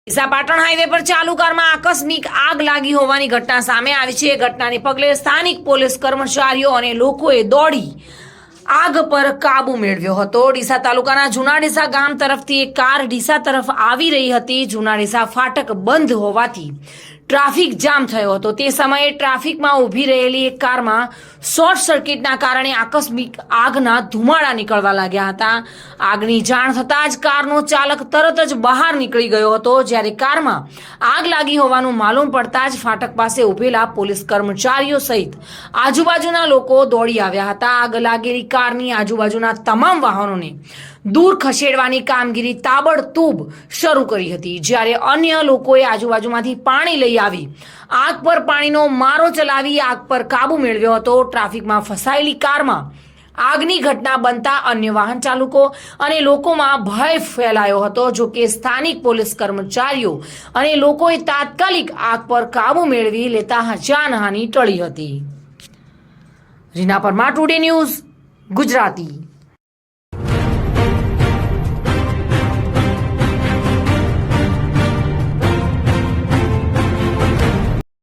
Deesa Patan highway પર ચાલુ કારમાં આકસ્મિક આગ લાગી હોવાની ઘટના સામે આવી છે। ઘટનાને પગલે સ્થાનિક પોલીસ કર્મચારીઓ અને લોકોએ દોડી આગ પર કાબુ મેળવ્યો હતો। ડીસા તાલુકાના જૂના ડીસા ગામ તરફથી એક કાર ડીસા તરફ આવી રહી હતી। જૂના ડીસા ફાટક બંધ હોવાથી ટ્રાફિક જામ થયો હતો। તે સમયે ટ્રાફિકમાં ઊભી રહેલી એક કારમાં શોર્ટ સર્કિટના કારણે આકસ્મિક આગના ધુમાડા નીકળવા લાગ્યા હતા। આગની જાણ થતાં જ કારનો ચાલક તરત જ બહાર નીકળી ગયો હતો। જ્યારે કારમાં આગ લાગી હોવાનું માલુમ પડતા જ ફાટક પાસે ઊભેલા પોલીસ કર્મચારીઓ સહિત આજુબાજુના લોકો દોડી આવ્યા હતા। આગ લાગેલી કારની આજુબાજુના તમામ વાહનોને દૂર ખસેડવાની કામગીરી તાબડતોબ શરૂ કરી હતી। જ્યારે અન્ય લોકોએ આજુબાજુમાંથી પાણી લઈ આવી આગ પર પાણીનો મારો ચલાવી આગ પર કાબુ મેળવ્યો હતો। ટ્રાફિકમાં ફસાયેલી કારમાં આગની ઘટના બનતા અન્ય વાહન ચાલકો અને લોકોમાં ભય ફેલાયો હતો। જો કે સ્થાનિક પોલીસ કર્મચારીઓ અને લોકોએ તાત્કાલિક આગ પર કાબુ મેળવી લેતા જાનહાનિ ટળી હતી। Reena Parmar, today news, Gujarati.